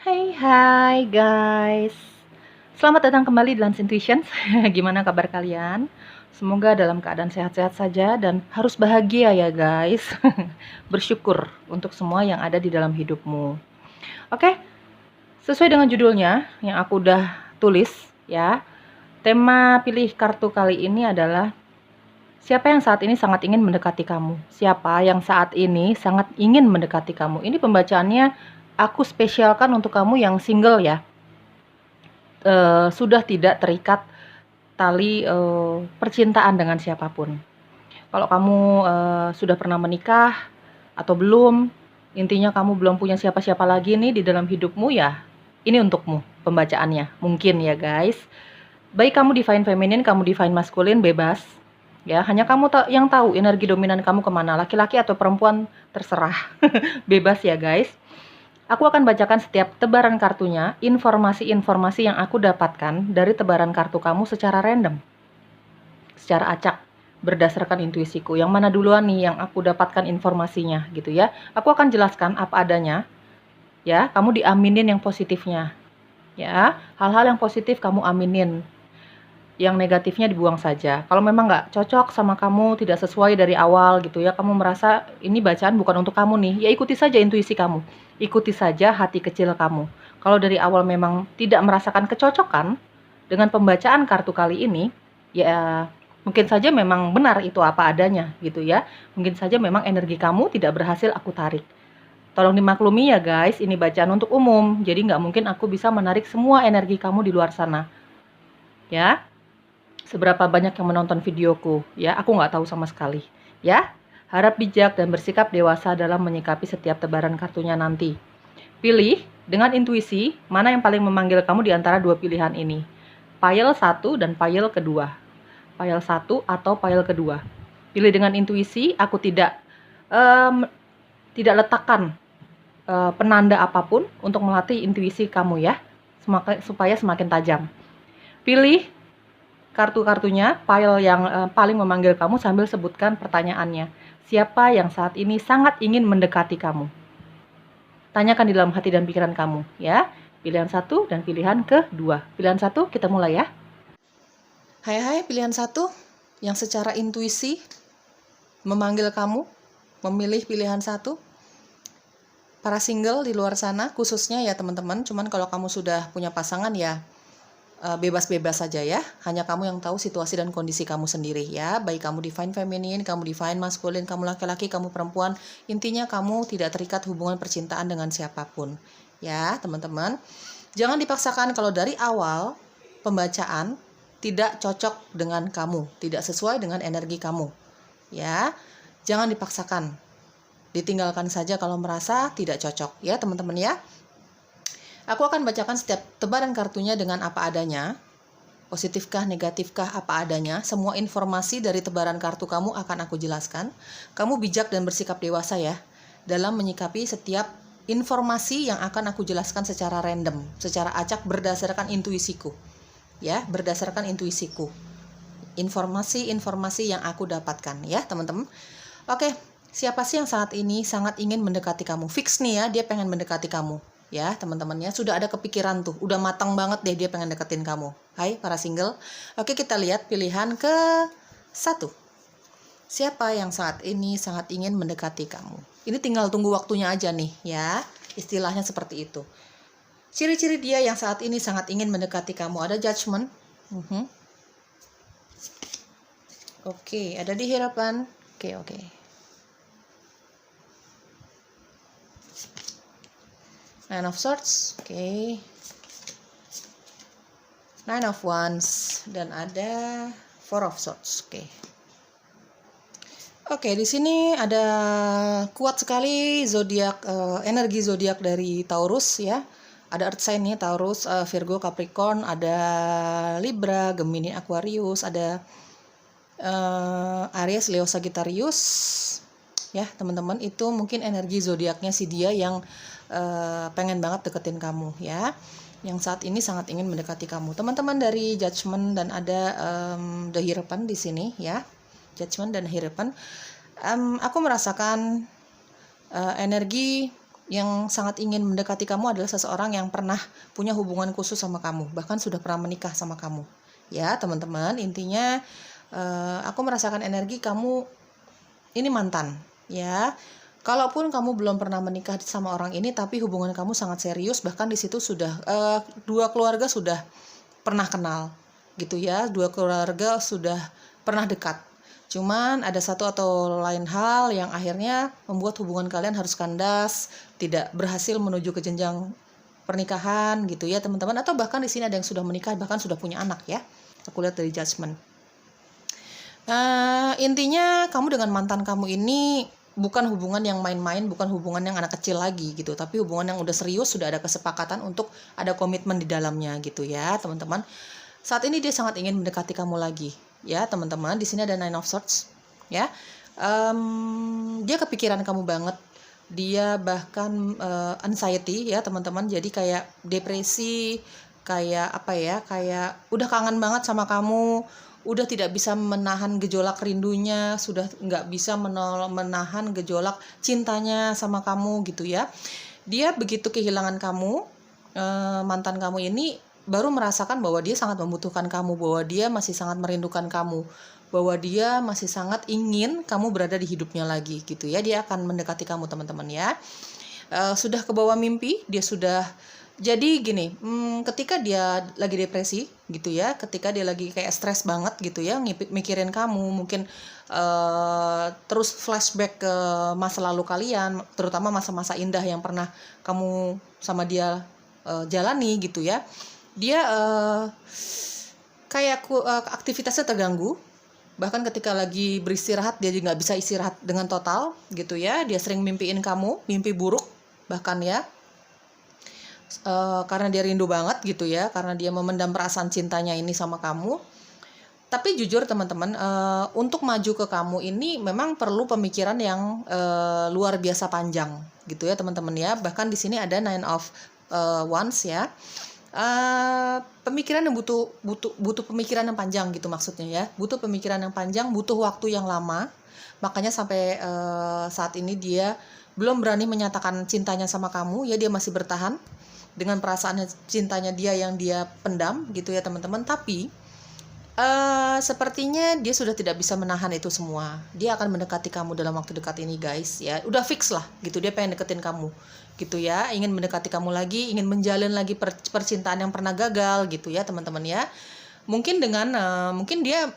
Hai guys, selamat datang kembali di Lance Intuitions. Gimana kabar kalian? Semoga dalam keadaan sehat-sehat saja dan harus bahagia ya guys. Bersyukur untuk semua yang ada di dalam hidupmu. Oke, sesuai dengan judulnya yang aku udah tulis ya. Tema pilih kartu kali ini adalah siapa yang saat ini sangat ingin mendekati kamu? Siapa yang saat ini sangat ingin mendekati kamu? Ini pembacaannya aku spesialkan untuk kamu yang single ya. Sudah tidak terikat tali percintaan dengan siapapun. Kalau kamu sudah pernah menikah atau belum, intinya kamu belum punya siapa-siapa lagi nih di dalam hidupmu ya, ini untukmu pembacaannya. Mungkin ya guys. Baik kamu divine feminine, kamu divine maskulin, bebas. Ya, hanya kamu yang tahu energi dominan kamu kemana, laki-laki atau perempuan terserah. Bebas ya guys. Aku akan bacakan setiap tebaran kartunya, informasi-informasi yang aku dapatkan dari tebaran kartu kamu secara random, secara acak, berdasarkan intuisiku. Yang mana duluan nih yang aku dapatkan informasinya gitu ya. Aku akan jelaskan apa adanya, ya, kamu diaminin yang positifnya. Ya, hal-hal yang positif kamu aminin. Yang negatifnya dibuang saja. Kalau memang nggak cocok sama kamu, tidak sesuai dari awal gitu ya, kamu merasa ini bacaan bukan untuk kamu nih, ya ikuti saja intuisi kamu. Ikuti saja hati kecil kamu. Kalau dari awal memang tidak merasakan kecocokan dengan pembacaan kartu kali ini, ya mungkin saja memang benar itu apa adanya gitu ya. Mungkin saja memang energi kamu tidak berhasil aku tarik. Tolong dimaklumi ya guys, ini bacaan untuk umum, jadi nggak mungkin aku bisa menarik semua energi kamu di luar sana. Ya, seberapa banyak yang menonton videoku, ya aku nggak tahu sama sekali. Ya, harap bijak dan bersikap dewasa dalam menyikapi setiap tebaran kartunya nanti. Pilih dengan intuisi mana yang paling memanggil kamu di antara dua pilihan ini. Pile 1 dan pile kedua. Pile 1 atau pile kedua. Pilih dengan intuisi, aku tidak letakkan penanda apapun untuk melatih intuisi kamu ya, supaya semakin tajam. Pilih kartu-kartunya, file yang paling memanggil kamu sambil sebutkan pertanyaannya. Siapa yang saat ini sangat ingin mendekati kamu? Tanyakan di dalam hati dan pikiran kamu, ya. Pilihan 1 dan pilihan kedua. Pilihan 1 kita mulai ya. Hai pilihan 1 yang secara intuisi memanggil kamu, memilih pilihan 1. Para single di luar sana khususnya ya teman-teman, cuman kalau kamu sudah punya pasangan ya bebas-bebas saja ya. Hanya kamu yang tahu situasi dan kondisi kamu sendiri ya. Baik kamu divine feminine, kamu divine masculine, kamu laki-laki, kamu perempuan. Intinya kamu tidak terikat hubungan percintaan dengan siapapun. Ya teman-teman. Jangan dipaksakan kalau dari awal pembacaan tidak cocok dengan kamu. Tidak sesuai dengan energi kamu. Ya. Jangan dipaksakan. Ditinggalkan saja kalau merasa tidak cocok. Ya teman-teman ya. Aku akan bacakan setiap tebaran kartunya dengan apa adanya, positifkah, negatifkah, apa adanya. Semua informasi dari tebaran kartu kamu akan aku jelaskan. Kamu bijak dan bersikap dewasa ya, dalam menyikapi setiap informasi yang akan aku jelaskan secara random, secara acak berdasarkan intuisiku. Ya, berdasarkan intuisiku. Informasi-informasi yang aku dapatkan ya teman-teman. Oke, siapa sih yang saat ini sangat ingin mendekati kamu? Fix nih ya, dia pengen mendekati kamu. Ya teman-temannya sudah ada kepikiran tuh, udah matang banget deh dia pengen deketin kamu. Hai para single. Oke, kita lihat pilihan ke 1. Siapa yang saat ini sangat ingin mendekati kamu? Ini tinggal tunggu waktunya aja nih ya, istilahnya seperti itu. Ciri-ciri dia yang saat ini sangat ingin mendekati kamu, ada judgment. Oke, ada di harapan. Oke. Nine of Swords, oke. Nine of Wands dan ada Four of Swords, oke. Oke, di sini ada kuat sekali zodiak, energi zodiak dari Taurus ya. Ada earth sign nih, Taurus, Virgo, Capricorn, ada Libra, Gemini, Aquarius, ada Aries, Leo, Sagittarius. Ya, teman-teman, itu mungkin energi zodiaknya si dia yang pengen banget deketin kamu ya, yang saat ini sangat ingin mendekati kamu. Teman-teman dari Judgment dan ada The Hierophant di sini ya, Judgment dan Hierophant. Aku merasakan energi yang sangat ingin mendekati kamu adalah seseorang yang pernah punya hubungan khusus sama kamu, bahkan sudah pernah menikah sama kamu. Ya, teman-teman, intinya aku merasakan energi kamu ini mantan, ya. Kalaupun kamu belum pernah menikah sama orang ini, tapi hubungan kamu sangat serius, bahkan di situ sudah dua keluarga sudah pernah kenal, gitu ya. Dua keluarga sudah pernah dekat. Cuman ada satu atau lain hal yang akhirnya membuat hubungan kalian harus kandas, tidak berhasil menuju ke jenjang pernikahan, gitu ya, teman-teman. Atau bahkan di sini ada yang sudah menikah, bahkan sudah punya anak, ya. Aku lihat dari judgment. Intinya kamu dengan mantan kamu ini bukan hubungan yang main-main, bukan hubungan yang anak kecil lagi gitu, tapi hubungan yang udah serius, sudah ada kesepakatan untuk ada komitmen di dalamnya gitu ya, teman-teman. Saat ini dia sangat ingin mendekati kamu lagi, ya teman-teman. Di sini ada Nine of Swords, ya. Dia kepikiran kamu banget. Dia bahkan anxiety ya teman-teman. Jadi kayak depresi, kayak apa ya? Kayak udah kangen banget sama kamu. Udah tidak bisa menahan gejolak rindunya, sudah nggak bisa menahan gejolak cintanya sama kamu gitu ya. Dia begitu kehilangan kamu, mantan kamu ini baru merasakan bahwa dia sangat membutuhkan kamu, bahwa dia masih sangat merindukan kamu, bahwa dia masih sangat ingin kamu berada di hidupnya lagi gitu ya. Dia akan mendekati kamu teman-teman ya. Sudah kebawa mimpi, dia sudah. Jadi gini, ketika dia lagi depresi gitu ya, ketika dia lagi kayak stres banget gitu ya, mikirin kamu, mungkin terus flashback ke masa lalu kalian, terutama masa-masa indah yang pernah kamu sama dia jalani gitu ya. Dia kayak aktivitasnya terganggu, bahkan ketika lagi beristirahat dia juga nggak bisa istirahat dengan total gitu ya. Dia sering mimpiin kamu, mimpi buruk bahkan ya. Karena dia rindu banget gitu ya, karena dia memendam perasaan cintanya ini sama kamu. Tapi jujur teman-teman, untuk maju ke kamu ini memang perlu pemikiran yang luar biasa panjang gitu ya teman-teman ya. Bahkan di sini ada Nine of Wands ya. Pemikiran yang butuh pemikiran yang panjang gitu maksudnya ya. Butuh pemikiran yang panjang, butuh waktu yang lama. Makanya sampai saat ini dia belum berani menyatakan cintanya sama kamu ya. Dia masih bertahan dengan perasaan cintanya dia yang dia pendam gitu ya teman-teman. Tapi sepertinya dia sudah tidak bisa menahan itu semua. Dia akan mendekati kamu dalam waktu dekat ini guys ya. Udah fix lah gitu, dia pengen deketin kamu gitu ya. Ingin mendekati kamu lagi, ingin menjalin lagi percintaan yang pernah gagal gitu ya teman-teman ya. Mungkin dengan mungkin dia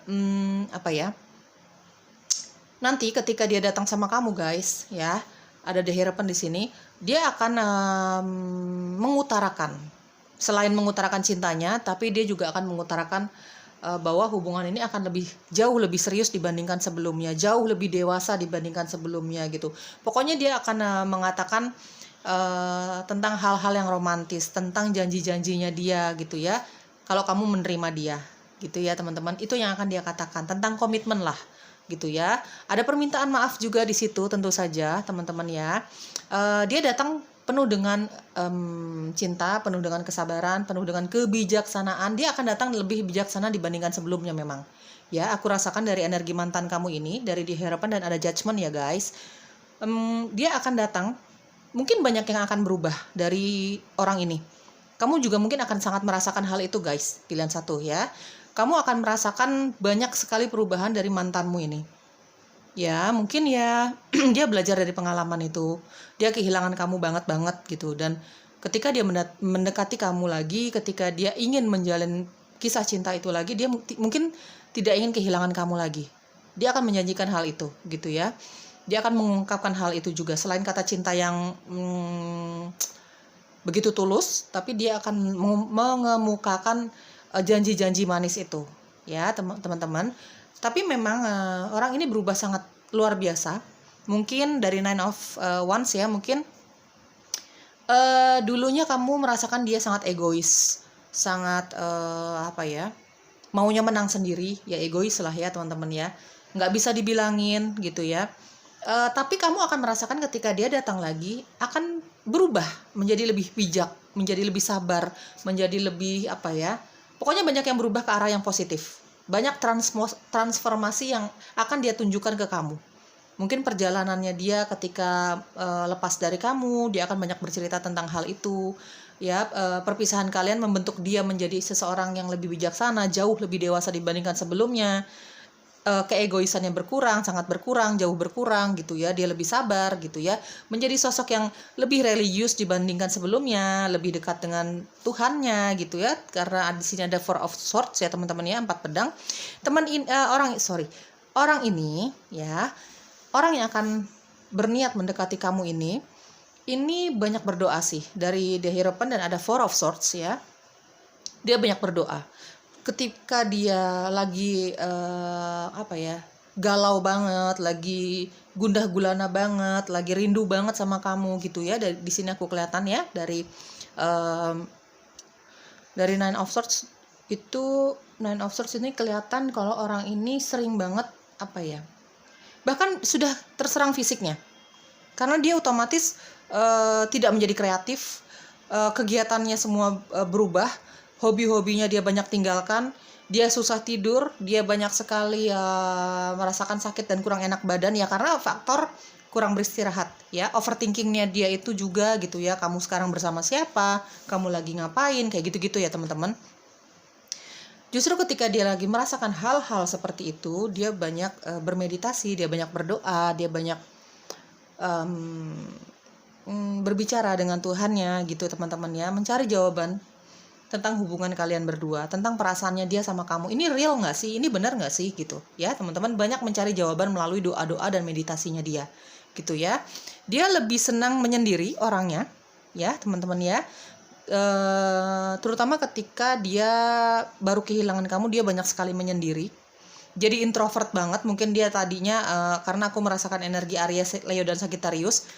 apa ya, nanti ketika dia datang sama kamu guys ya, ada The Hierophant di sini, dia akan mengutarakan, selain mengutarakan cintanya, tapi dia juga akan mengutarakan bahwa hubungan ini akan jauh lebih serius dibandingkan sebelumnya, jauh lebih dewasa dibandingkan sebelumnya gitu. Pokoknya dia akan mengatakan tentang hal-hal yang romantis, tentang janji-janjinya dia gitu ya. Kalau kamu menerima dia gitu ya teman-teman, itu yang akan dia katakan, tentang komitmen lah gitu ya. Ada permintaan maaf juga di situ tentu saja teman-teman ya. Dia datang penuh dengan cinta, penuh dengan kesabaran, penuh dengan kebijaksanaan. Dia akan datang lebih bijaksana dibandingkan sebelumnya memang. Ya, aku rasakan dari energi mantan kamu ini, dari The Hierophant dan ada Judgment ya guys. Dia akan datang, mungkin banyak yang akan berubah dari orang ini. Kamu juga mungkin akan sangat merasakan hal itu guys, pilihan satu ya. Kamu akan merasakan banyak sekali perubahan dari mantanmu ini. Ya, mungkin ya dia belajar dari pengalaman itu. Dia kehilangan kamu banget gitu. Dan ketika dia mendekati kamu lagi, ketika dia ingin menjalin kisah cinta itu lagi, dia mungkin tidak ingin kehilangan kamu lagi. Dia akan menjanjikan hal itu gitu ya. Dia akan mengungkapkan hal itu juga. Selain kata cinta yang begitu tulus, tapi dia akan mengemukakan janji-janji manis itu ya teman-teman. Tapi memang orang ini berubah sangat luar biasa. Mungkin dari Nine of Wands ya, mungkin dulunya kamu merasakan dia sangat egois, sangat apa ya, maunya menang sendiri, ya egois lah ya teman-teman ya, nggak bisa dibilangin gitu ya. Tapi kamu akan merasakan ketika dia datang lagi akan berubah menjadi lebih bijak, menjadi lebih sabar, menjadi lebih apa ya, pokoknya banyak yang berubah ke arah yang positif. Banyak transformasi yang akan dia tunjukkan ke kamu Mungkin perjalanannya dia ketika lepas dari kamu, dia akan banyak bercerita tentang hal itu. Ya, perpisahan kalian membentuk dia menjadi seseorang yang lebih bijaksana, jauh lebih dewasa dibandingkan sebelumnya. Keegoisannya berkurang, sangat berkurang, jauh berkurang gitu ya. Dia lebih sabar gitu ya. Menjadi sosok yang lebih religius dibandingkan sebelumnya, lebih dekat dengan Tuhannya gitu ya. Karena di sini ada Four of Swords ya teman-teman ya, 4 pedang. Orang ini ya, orang yang akan berniat mendekati kamu ini banyak berdoa sih. Dari The Hierophant dan ada Four of Swords ya. Dia banyak berdoa. Ketika dia lagi galau banget, lagi gundah gulana banget, lagi rindu banget sama kamu gitu ya. Di sini aku kelihatan ya dari Nine of Swords itu, Nine of Swords ini kelihatan kalau orang ini sering banget bahkan sudah terserang fisiknya, karena dia otomatis tidak menjadi kreatif, kegiatannya semua berubah. Hobi-hobinya dia banyak tinggalkan, dia susah tidur, dia banyak sekali merasakan sakit dan kurang enak badan ya karena faktor kurang beristirahat ya. Overthinkingnya dia itu juga gitu ya, kamu sekarang bersama siapa, kamu lagi ngapain, kayak gitu-gitu ya teman-teman. Justru ketika dia lagi merasakan hal-hal seperti itu, dia banyak bermeditasi, dia banyak berdoa, dia banyak berbicara dengan Tuhannya gitu teman-teman ya, mencari jawaban tentang hubungan kalian berdua, tentang perasaannya dia sama kamu. Ini real nggak sih? Ini benar nggak sih? Gitu ya teman-teman, banyak mencari jawaban melalui doa-doa dan meditasinya dia, gitu ya. Dia lebih senang menyendiri orangnya, ya teman-teman ya. Terutama ketika dia baru kehilangan kamu, dia banyak sekali menyendiri. Jadi introvert banget. Mungkin dia tadinya karena aku merasakan energi Aries, Leo dan Sagittarius.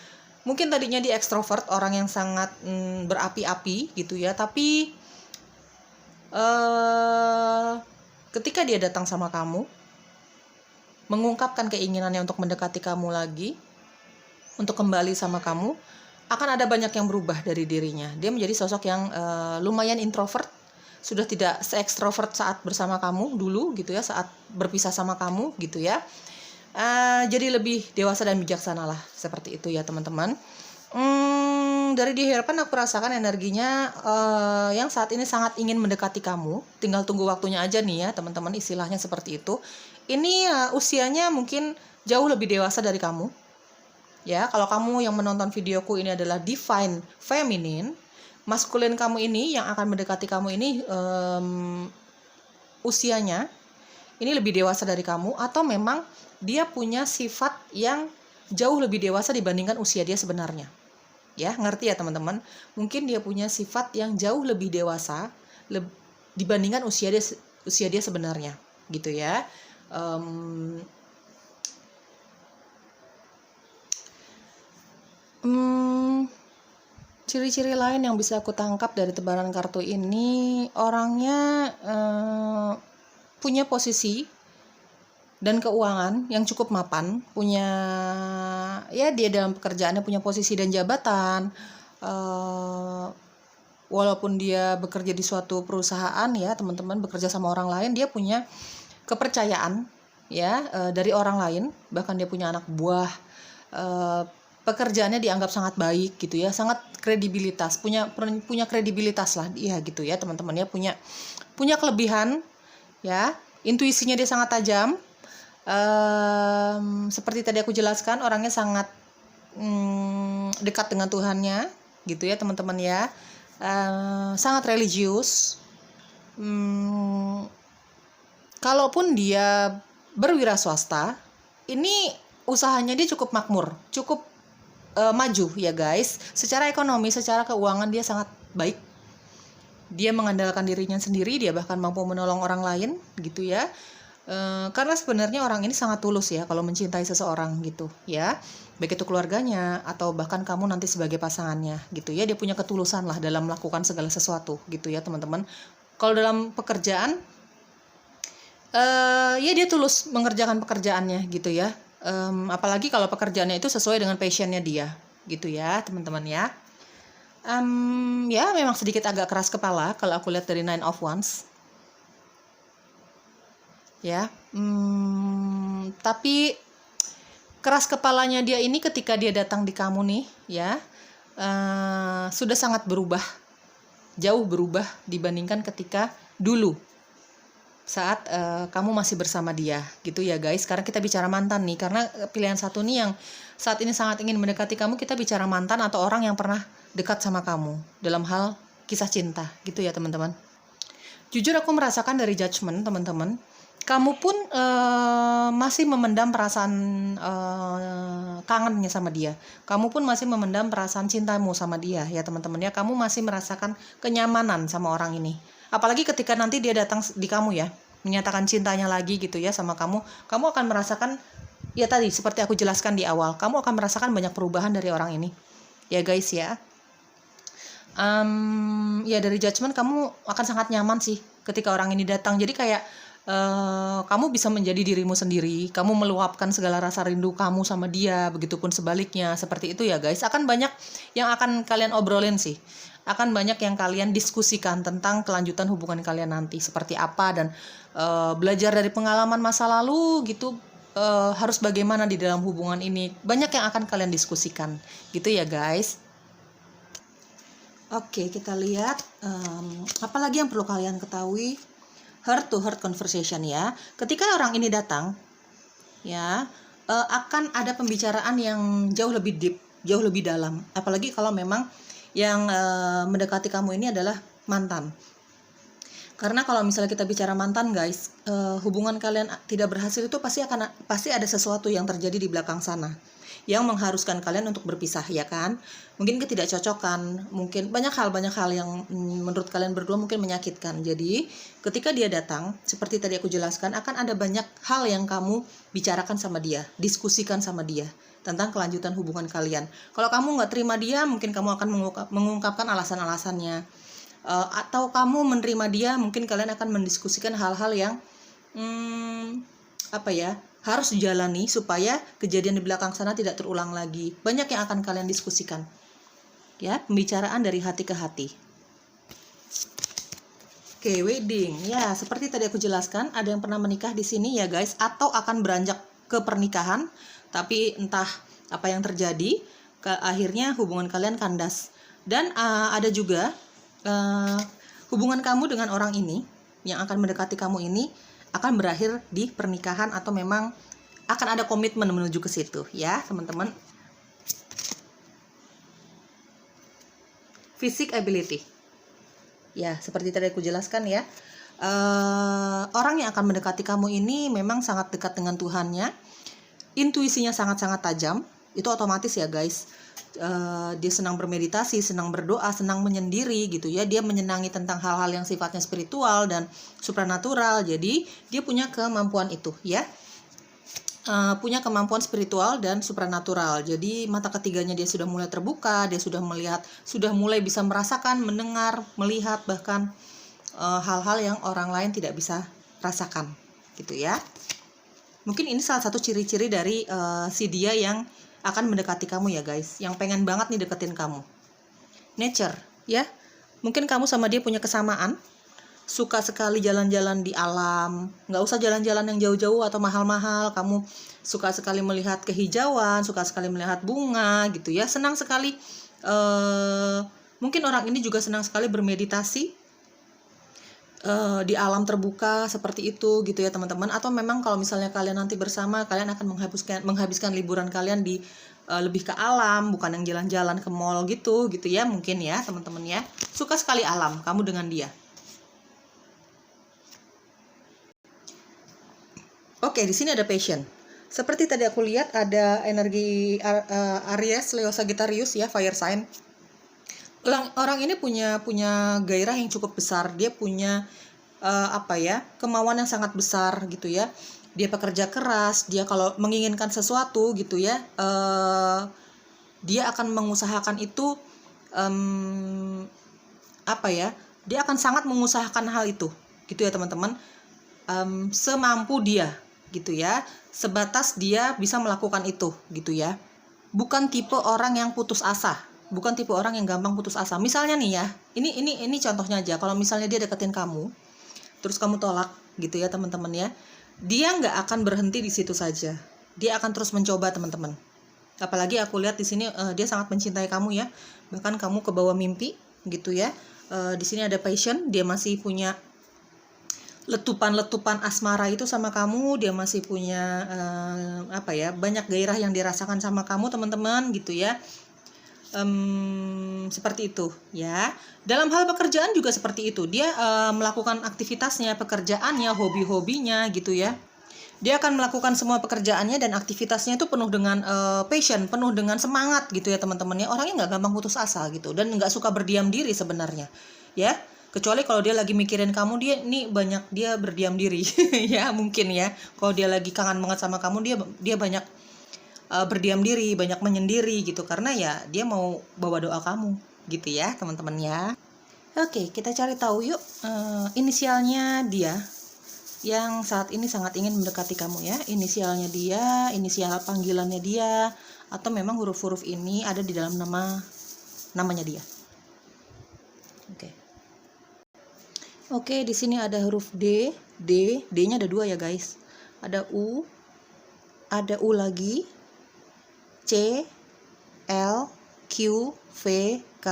Mungkin tadinya dia ekstrovert, orang yang sangat berapi-api gitu ya. Tapi ketika dia datang sama kamu, mengungkapkan keinginannya untuk mendekati kamu lagi, untuk kembali sama kamu, akan ada banyak yang berubah dari dirinya. Dia menjadi sosok yang lumayan introvert, sudah tidak se-ekstrovert saat bersama kamu dulu gitu ya, saat berpisah sama kamu gitu ya. Jadi lebih dewasa dan bijaksana lah, seperti itu ya teman-teman. Dari di Hierophant aku rasakan energinya yang saat ini sangat ingin mendekati kamu. Tinggal tunggu waktunya aja nih ya teman-teman, istilahnya seperti itu. Ini usianya mungkin jauh lebih dewasa dari kamu. Ya, kalau kamu yang menonton videoku ini adalah Divine Feminine, maskulin kamu ini yang akan mendekati kamu ini usianya ini lebih dewasa dari kamu, atau memang dia punya sifat yang jauh lebih dewasa dibandingkan usia dia sebenarnya. Ya, ngerti ya teman-teman? Mungkin dia punya sifat yang jauh lebih dewasa dibandingkan usia dia sebenarnya, gitu ya. Ciri-ciri lain yang bisa aku tangkap dari tebaran kartu ini, orangnya punya posisi dan keuangan yang cukup mapan, punya ya dia dalam pekerjaannya punya posisi dan jabatan, walaupun dia bekerja di suatu perusahaan ya teman-teman, bekerja sama orang lain, dia punya kepercayaan ya dari orang lain, bahkan dia punya anak buah, pekerjaannya dianggap sangat baik gitu ya, sangat kredibilitas, punya kredibilitas lah dia gitu ya teman-teman ya, punya kelebihan ya, intuisinya dia sangat tajam. Seperti tadi aku jelaskan, orangnya sangat dekat dengan Tuhannya gitu ya teman-teman ya, sangat religius. Kalaupun dia berwira swasta, ini usahanya dia cukup makmur, cukup maju ya guys. Secara ekonomi, secara keuangan dia sangat baik. Dia mengandalkan dirinya sendiri, dia bahkan mampu menolong orang lain gitu ya. Karena sebenarnya orang ini sangat tulus ya kalau mencintai seseorang gitu ya, baik itu keluarganya atau bahkan kamu nanti sebagai pasangannya gitu ya. Dia punya ketulusan lah dalam melakukan segala sesuatu gitu ya teman-teman. Kalau dalam pekerjaan ya dia tulus mengerjakan pekerjaannya gitu ya, apalagi kalau pekerjaannya itu sesuai dengan passionnya dia gitu ya teman-teman ya. Ya memang sedikit agak keras kepala kalau aku lihat dari Nine of Wands ya, tapi keras kepalanya dia ini ketika dia datang di kamu nih ya, sudah sangat berubah, jauh berubah dibandingkan ketika dulu saat kamu masih bersama dia gitu ya guys. Sekarang kita bicara mantan nih, karena pilihan satu nih yang saat ini sangat ingin mendekati kamu, kita bicara mantan atau orang yang pernah dekat sama kamu dalam hal kisah cinta gitu ya teman-teman. Jujur aku merasakan dari judgement teman-teman, kamu pun masih memendam perasaan kangennya sama dia. Kamu pun masih memendam perasaan cintamu sama dia ya teman-teman ya. Kamu masih merasakan kenyamanan sama orang ini. Apalagi ketika nanti dia datang di kamu ya, menyatakan cintanya lagi gitu ya sama kamu. Kamu akan merasakan, ya tadi seperti aku jelaskan di awal, kamu akan merasakan banyak perubahan dari orang ini. Ya guys ya. Ya dari judgement kamu akan sangat nyaman sih ketika orang ini datang. Jadi kayak kamu bisa menjadi dirimu sendiri, kamu meluapkan segala rasa rindu kamu sama dia, begitupun sebaliknya, seperti itu ya guys. Akan banyak yang akan kalian obrolin sih, akan banyak yang kalian diskusikan tentang kelanjutan hubungan kalian nanti seperti apa, dan belajar dari pengalaman masa lalu gitu, harus bagaimana di dalam hubungan ini, banyak yang akan kalian diskusikan gitu ya guys. Oke, kita lihat apalagi yang perlu kalian ketahui. Heart to heart conversation ya. Ketika orang ini datang ya, akan ada pembicaraan yang jauh lebih deep, jauh lebih dalam. Apalagi kalau memang yang mendekati kamu ini adalah mantan. Karena kalau misalnya kita bicara mantan guys, hubungan kalian tidak berhasil itu pasti ada sesuatu yang terjadi di belakang sana yang mengharuskan kalian untuk berpisah ya kan. Mungkin ketidakcocokan, mungkin banyak hal yang menurut kalian berdua mungkin menyakitkan. Jadi ketika dia datang, seperti tadi aku jelaskan, akan ada banyak hal yang kamu bicarakan sama dia, diskusikan sama dia tentang kelanjutan hubungan kalian. Kalau kamu nggak terima dia, mungkin kamu akan mengungkapkan alasan-alasannya. Atau kamu menerima dia, mungkin kalian akan mendiskusikan hal-hal yang harus dijalani supaya kejadian di belakang sana tidak terulang lagi. Banyak yang akan kalian diskusikan ya, pembicaraan dari hati ke hati. Oke, wedding ya, seperti tadi aku jelaskan, ada yang pernah menikah di sini ya guys, atau akan beranjak ke pernikahan, tapi entah apa yang terjadi, akhirnya hubungan kalian kandas. Dan ada juga hubungan kamu dengan orang ini yang akan mendekati kamu ini akan berakhir di pernikahan, atau memang akan ada komitmen menuju ke situ ya teman-teman. Physic ability ya, seperti tadi aku jelaskan ya, orang yang akan mendekati kamu ini memang sangat dekat dengan Tuhannya, intuisinya sangat-sangat tajam, itu otomatis ya guys. Dia senang bermeditasi, senang berdoa, senang menyendiri gitu ya. Dia menyenangi tentang hal-hal yang sifatnya spiritual dan supranatural. Jadi dia punya kemampuan itu ya, punya kemampuan spiritual dan supranatural. Jadi mata ketiganya dia sudah mulai terbuka, dia sudah melihat, sudah mulai bisa merasakan, mendengar, melihat bahkan hal-hal yang orang lain tidak bisa rasakan gitu ya. Mungkin ini salah satu ciri-ciri dari si dia yang akan mendekati kamu ya guys, yang pengen banget nih deketin kamu. Nature ya, mungkin kamu sama dia punya kesamaan, suka sekali jalan-jalan di alam, nggak usah jalan-jalan yang jauh-jauh atau mahal-mahal. Kamu suka sekali melihat kehijauan, suka sekali melihat bunga gitu ya, senang sekali. Mungkin orang ini juga senang sekali bermeditasi di alam terbuka seperti itu gitu ya teman-teman. Atau memang kalau misalnya kalian nanti bersama, kalian akan menghabiskan liburan kalian di lebih ke alam, bukan yang jalan-jalan ke mall gitu ya, mungkin ya teman-teman ya. Suka sekali alam kamu dengan dia. Oke, di sini ada passion. Seperti tadi aku lihat ada energi Aries, Leo, Sagittarius ya, fire sign. Orang ini punya gairah yang cukup besar. Dia punya kemauan yang sangat besar gitu ya. Dia pekerja keras. Dia kalau menginginkan sesuatu gitu ya, dia akan mengusahakan itu. Dia akan sangat mengusahakan hal itu gitu ya teman-teman. Semampu dia gitu ya. Sebatas dia bisa melakukan itu gitu ya. Bukan tipe orang yang putus asa. Bukan tipe orang yang gampang putus asa. Misalnya nih ya, ini contohnya aja. Kalau misalnya dia deketin kamu, terus kamu tolak gitu ya teman-teman ya, dia nggak akan berhenti di situ saja. dia akan terus mencoba teman-teman. Apalagi aku lihat di sini dia sangat mencintai kamu ya, bahkan kamu ke bawah mimpi gitu ya. Di sini ada passion, dia masih punya letupan-letupan asmara itu sama kamu, dia masih punya banyak gairah yang dirasakan sama kamu teman-teman gitu ya. Seperti itu ya. Dalam hal pekerjaan juga seperti itu, dia melakukan aktivitasnya, pekerjaannya, hobi-hobinya gitu ya. Dia akan melakukan semua pekerjaannya dan aktivitasnya itu penuh dengan passion, penuh dengan semangat gitu ya teman-teman ya. Orangnya nggak gampang putus asa gitu dan nggak suka berdiam diri sebenarnya ya. Kecuali kalau dia lagi mikirin kamu, dia berdiam diri ya mungkin ya. Kalau dia lagi kangen banget sama kamu, dia banyak berdiam diri, banyak menyendiri gitu, karena ya dia mau bawa doa kamu gitu ya teman-teman ya. Oke, kita cari tahu yuk inisialnya dia yang saat ini sangat ingin mendekati kamu ya. Inisialnya dia, inisial panggilannya dia, atau memang huruf-huruf ini ada di dalam namanya dia. Oke, di sini ada huruf D-nya ada 2 ya guys. Ada U lagi, C, L, Q, V, K,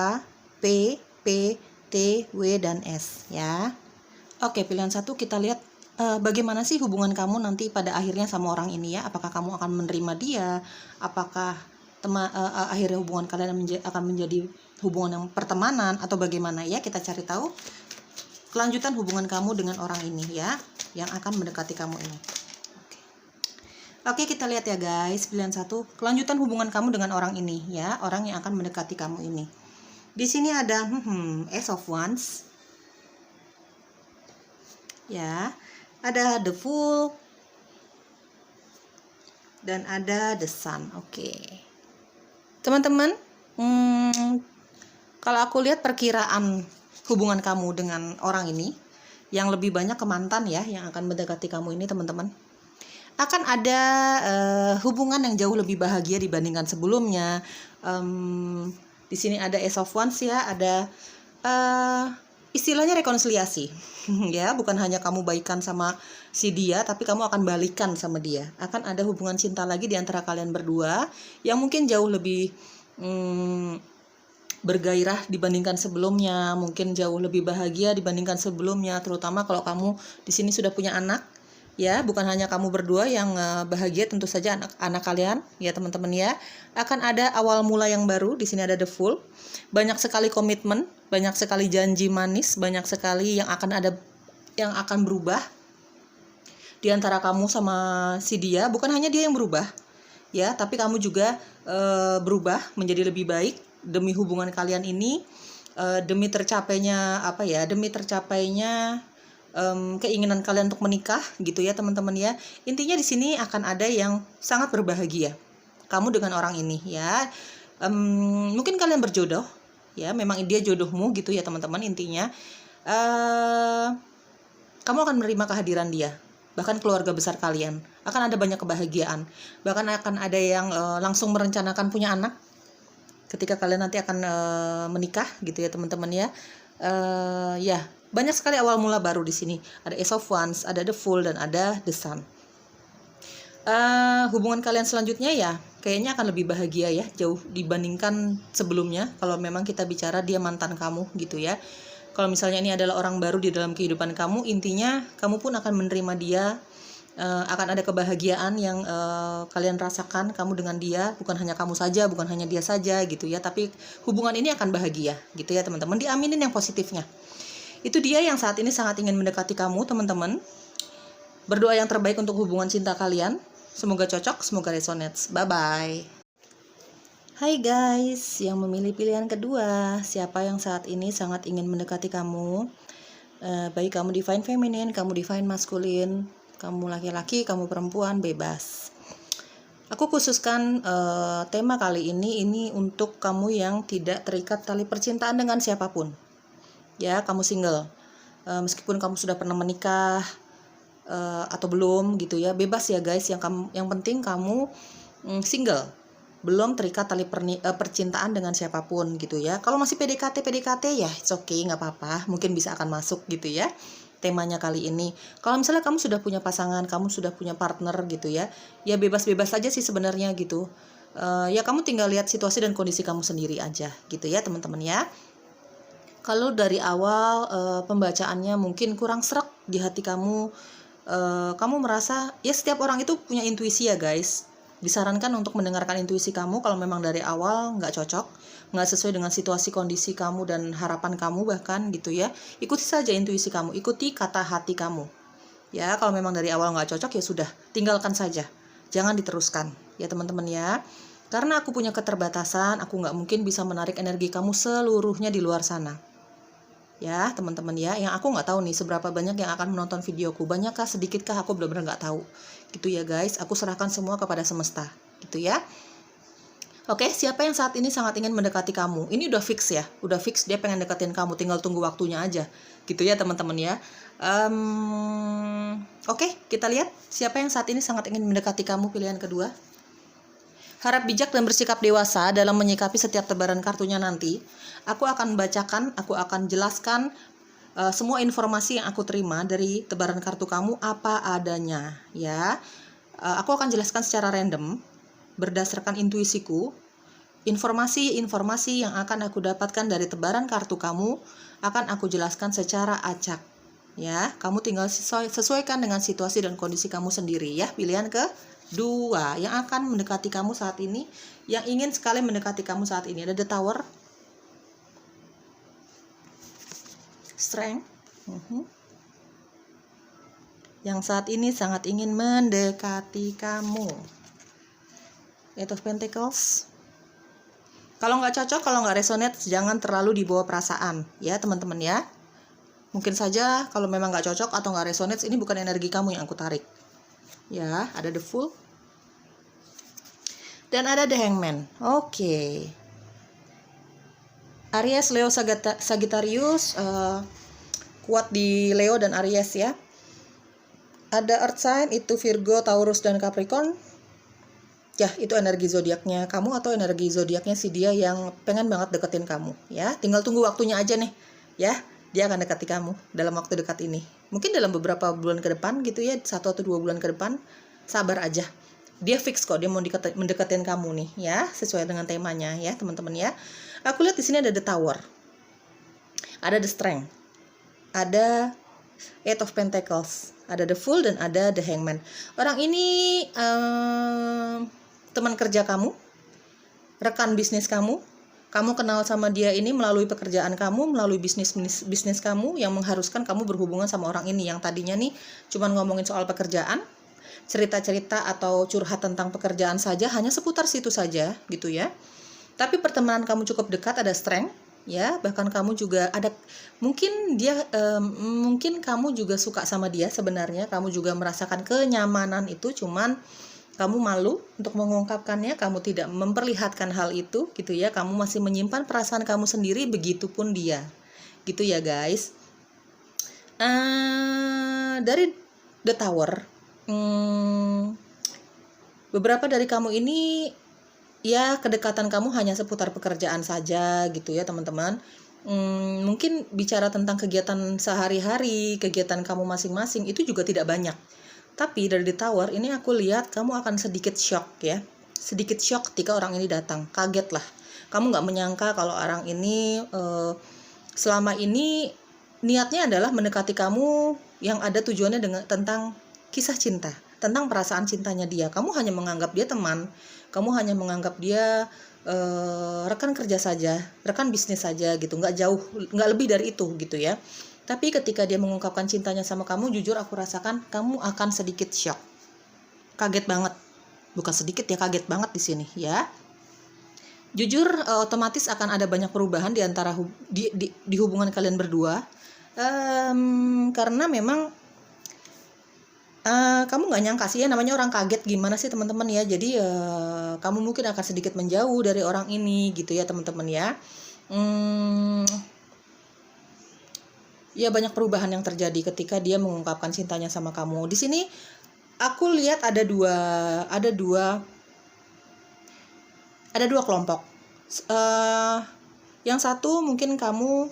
P, P, T, W, dan S ya. Oke, pilihan 1 kita lihat bagaimana sih hubungan kamu nanti pada akhirnya sama orang ini ya. Apakah kamu akan menerima dia? Apakah akhirnya hubungan kalian akan menjadi hubungan yang pertemanan atau bagaimana ya? Kita cari tahu kelanjutan hubungan kamu dengan orang ini ya, yang akan mendekati kamu ini. Oke, kita lihat ya guys, pilihan 1, kelanjutan hubungan kamu dengan orang ini ya, orang yang akan mendekati kamu ini. Di sini ada Ace of Wands ya, ada The Fool, dan ada The Sun. Oke. Teman-teman, kalau aku lihat perkiraan hubungan kamu dengan orang ini, yang lebih banyak ke mantan ya, yang akan mendekati kamu ini teman-teman, akan ada hubungan yang jauh lebih bahagia dibandingkan sebelumnya. Di sini ada Ace of Wands ya, ada istilahnya rekonsiliasi ya, bukan hanya kamu baikan sama si dia, tapi kamu akan balikan sama dia. Akan ada hubungan cinta lagi di antara kalian berdua yang mungkin jauh lebih bergairah dibandingkan sebelumnya, mungkin jauh lebih bahagia dibandingkan sebelumnya, terutama kalau kamu di sini sudah punya anak ya, bukan hanya kamu berdua yang bahagia, tentu saja anak-anak kalian ya teman-teman ya. Akan ada awal mula yang baru. Di sini ada The Fool, banyak sekali komitmen, banyak sekali janji manis, banyak sekali yang akan berubah di antara kamu sama si dia. Bukan hanya dia yang berubah ya, tapi kamu juga berubah menjadi lebih baik demi hubungan kalian ini, demi tercapainya keinginan kalian untuk menikah gitu ya teman-teman ya. Intinya di sini akan ada yang sangat berbahagia kamu dengan orang ini ya. Mungkin kalian berjodoh ya, memang dia jodohmu gitu ya teman-teman. Intinya kamu akan menerima kehadiran dia, bahkan keluarga besar kalian akan ada banyak kebahagiaan, bahkan akan ada yang langsung merencanakan punya anak ketika kalian nanti akan menikah gitu ya teman-teman ya. Ya, banyak sekali awal mula baru di sini. Ada Ace of Wands, ada The Fool, dan ada The Sun. Hubungan kalian selanjutnya ya kayaknya akan lebih bahagia ya, jauh dibandingkan sebelumnya. Kalau memang kita bicara dia mantan kamu gitu ya. Kalau misalnya ini adalah orang baru di dalam kehidupan kamu, intinya kamu pun akan menerima dia. Akan ada kebahagiaan yang kalian rasakan, kamu dengan dia, bukan hanya kamu saja, bukan hanya dia saja gitu ya, tapi hubungan ini akan bahagia gitu ya teman-teman. Diaminin yang positifnya. Itu dia yang saat ini sangat ingin mendekati kamu teman-teman. Berdoa yang terbaik untuk hubungan cinta kalian. Semoga cocok, semoga resonates. Bye-bye. Hai guys, yang memilih pilihan kedua, siapa yang saat ini sangat ingin mendekati kamu? Baik kamu divine feminine, kamu divine maskulin, kamu laki-laki, kamu perempuan, bebas. Aku khususkan tema kali ini untuk kamu yang tidak terikat tali percintaan dengan siapapun. Ya, kamu single. Meskipun kamu sudah pernah menikah atau belum gitu ya, bebas ya guys. Yang penting kamu single, belum terikat tali percintaan dengan siapapun gitu ya. Kalau masih PDKT ya it's okay, nggak apa-apa, mungkin bisa akan masuk gitu ya temanya kali ini. Kalau misalnya kamu sudah punya pasangan, kamu sudah punya partner gitu ya, ya bebas-bebas aja sih sebenarnya gitu. Ya kamu tinggal lihat situasi dan kondisi kamu sendiri aja gitu ya teman-teman ya. Kalau dari awal pembacaannya mungkin kurang srek di hati kamu, kamu merasa ya setiap orang itu punya intuisi ya guys. Disarankan untuk mendengarkan intuisi kamu kalau memang dari awal nggak cocok, nggak sesuai dengan situasi kondisi kamu dan harapan kamu bahkan gitu ya. Ikuti saja intuisi kamu, ikuti kata hati kamu. Ya kalau memang dari awal nggak cocok ya sudah, tinggalkan saja. Jangan diteruskan ya teman-teman ya. Karena aku punya keterbatasan, aku nggak mungkin bisa menarik energi kamu seluruhnya di luar sana. Ya teman-teman ya, yang aku nggak tahu nih seberapa banyak yang akan menonton videoku, banyakkah sedikitkah aku benar-benar nggak tahu gitu ya guys. Aku serahkan semua kepada semesta gitu ya. Oke, siapa yang saat ini sangat ingin mendekati kamu? Ini udah fix ya, udah fix dia pengen deketin kamu, tinggal tunggu waktunya aja gitu ya teman-teman ya. Oke, kita lihat siapa yang saat ini sangat ingin mendekati kamu, pilihan kedua. Harap bijak dan bersikap dewasa dalam menyikapi setiap tebaran kartunya nanti. Aku akan bacakan, aku akan jelaskan semua informasi yang aku terima dari tebaran kartu kamu apa adanya, ya. Aku akan jelaskan secara random, berdasarkan intuisiku. Informasi-informasi yang akan aku dapatkan dari tebaran kartu kamu akan aku jelaskan secara acak. Ya, kamu tinggal sesuaikan dengan situasi dan kondisi kamu sendiri ya. Pilihan kedua yang akan mendekati kamu saat ini, yang ingin sekali mendekati kamu saat ini, ada The Tower, Strength, yang saat ini sangat ingin mendekati kamu, Eight of Pentacles. Kalau nggak cocok, kalau nggak resonate, jangan terlalu dibawa perasaan ya teman-teman ya. Mungkin saja kalau memang nggak cocok atau nggak resonate, ini bukan energi kamu yang aku tarik. Ya, ada The Fool. Dan ada The Hangman. Oke. Aries, Leo, Sagittarius. Kuat di Leo dan Aries ya. Ada Earth sign, itu Virgo, Taurus, dan Capricorn. Ya, itu energi zodiaknya kamu atau energi zodiaknya si dia yang pengen banget deketin kamu ya. Tinggal tunggu waktunya aja nih ya. Dia akan dekati kamu dalam waktu dekat ini. Mungkin dalam beberapa bulan ke depan gitu ya, 1 atau 2 bulan ke depan. Sabar aja. Dia fix kok, dia mau mendekatin kamu nih ya, sesuai dengan temanya ya teman-teman ya. Aku lihat di sini ada The Tower. Ada The Strength. Ada Eight of Pentacles. Ada The Fool dan ada The Hangman. Orang ini teman kerja kamu, rekan bisnis kamu. Kamu kenal sama dia ini melalui pekerjaan kamu, melalui bisnis kamu yang mengharuskan kamu berhubungan sama orang ini yang tadinya nih cuman ngomongin soal pekerjaan, cerita-cerita atau curhat tentang pekerjaan saja, hanya seputar situ saja gitu ya. Tapi pertemanan kamu cukup dekat, ada strength ya, bahkan kamu juga ada mungkin kamu juga suka sama dia sebenarnya, kamu juga merasakan kenyamanan itu, cuman kamu malu untuk mengungkapkannya, kamu tidak memperlihatkan hal itu gitu ya, kamu masih menyimpan perasaan kamu sendiri, begitupun dia gitu ya guys. Dari The Tower, beberapa dari kamu ini ya kedekatan kamu hanya seputar pekerjaan saja gitu ya teman-teman. Mungkin bicara tentang kegiatan sehari-hari, kegiatan kamu masing-masing itu juga tidak banyak. Tapi dari The Tower ini aku lihat kamu akan sedikit shock ya. Sedikit shock ketika orang ini datang. Kaget lah. Kamu nggak menyangka kalau orang ini selama ini niatnya adalah mendekati kamu yang ada tujuannya tentang kisah cinta, tentang perasaan cintanya dia. Kamu hanya menganggap dia teman. Kamu hanya menganggap dia rekan kerja saja, rekan bisnis saja gitu. Nggak jauh, nggak lebih dari itu gitu ya. Tapi ketika dia mengungkapkan cintanya sama kamu, jujur aku rasakan kamu akan sedikit shock. Kaget banget. Bukan sedikit ya, kaget banget di sini ya. Jujur otomatis akan ada banyak perubahan di antara di hubungan kalian berdua. Karena memang kamu nggak nyangka sih ya, namanya orang kaget gimana sih teman-teman ya. Jadi kamu mungkin akan sedikit menjauh dari orang ini gitu ya teman-teman ya. Ya banyak perubahan yang terjadi ketika dia mengungkapkan cintanya sama kamu. Di sini aku lihat ada dua kelompok. Yang satu mungkin kamu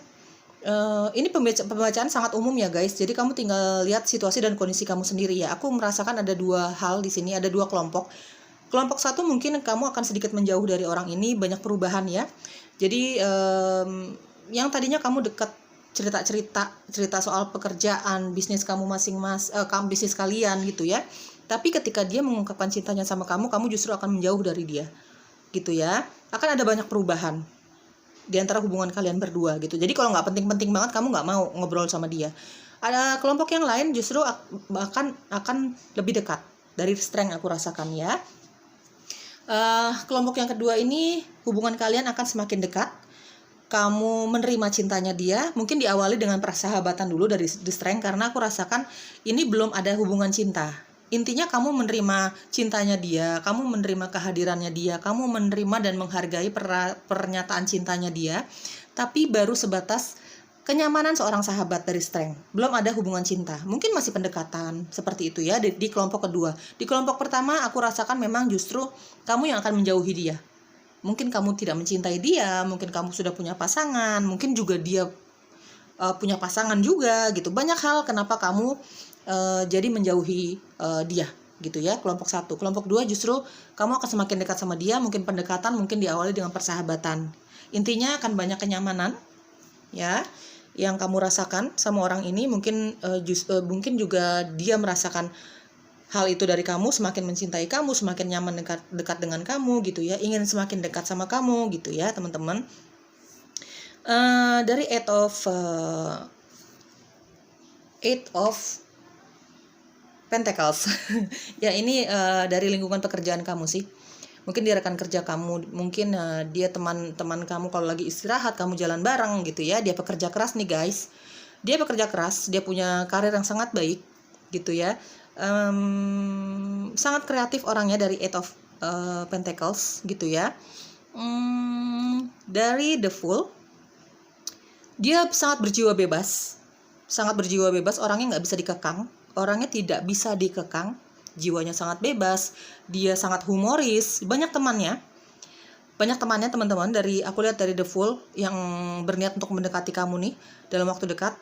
Ini pembacaan sangat umum ya guys, jadi kamu tinggal lihat situasi dan kondisi kamu sendiri ya. Aku merasakan ada dua hal di sini, ada dua kelompok. Kelompok satu mungkin kamu akan sedikit menjauh dari orang ini, banyak perubahan ya. Jadi yang tadinya kamu dekat, cerita soal pekerjaan, bisnis kamu bisnis kalian gitu ya. Tapi ketika dia mengungkapkan cintanya sama kamu justru akan menjauh dari dia gitu ya. Akan ada banyak perubahan di antara hubungan kalian berdua gitu. Jadi kalau nggak penting-penting banget, kamu nggak mau ngobrol sama dia. Ada kelompok yang lain justru akan lebih dekat dari strength, aku rasakan ya. Kelompok yang kedua ini hubungan kalian akan semakin dekat. Kamu menerima cintanya dia, mungkin diawali dengan persahabatan dulu dari the strength, karena aku rasakan ini belum ada hubungan cinta. Intinya kamu menerima cintanya dia, kamu menerima kehadirannya dia, kamu menerima dan menghargai pernyataan cintanya dia, tapi baru sebatas kenyamanan seorang sahabat dari strength. Belum ada hubungan cinta, mungkin masih pendekatan, seperti itu ya di kelompok kedua. Di kelompok pertama aku rasakan memang justru kamu yang akan menjauhi dia. Mungkin kamu tidak mencintai dia, mungkin kamu sudah punya pasangan, mungkin juga dia punya pasangan juga gitu. Banyak hal kenapa kamu jadi menjauhi dia gitu ya. Kelompok satu. Kelompok dua justru kamu akan semakin dekat sama dia, mungkin pendekatan, mungkin diawali dengan persahabatan. Intinya akan banyak kenyamanan ya yang kamu rasakan sama orang ini. Mungkin mungkin juga dia merasakan hal itu dari kamu, semakin mencintai kamu, semakin nyaman dekat dengan kamu gitu ya, ingin semakin dekat sama kamu gitu ya teman-teman. Dari Eight of Pentacles ya, ini dari lingkungan pekerjaan kamu sih. Mungkin dia rekan kerja kamu, mungkin dia teman-teman kamu kalau lagi istirahat kamu jalan bareng gitu ya. Dia pekerja keras nih guys, dia bekerja keras, dia punya karir yang sangat baik gitu ya. Sangat kreatif orangnya dari Eight of Pentacles gitu ya. Dari The Fool, dia sangat berjiwa bebas, orangnya nggak bisa dikekang, orangnya tidak bisa dikekang, jiwanya sangat bebas, dia sangat humoris, banyak temannya teman-teman. Dari aku lihat dari The Fool yang berniat untuk mendekati kamu nih dalam waktu dekat,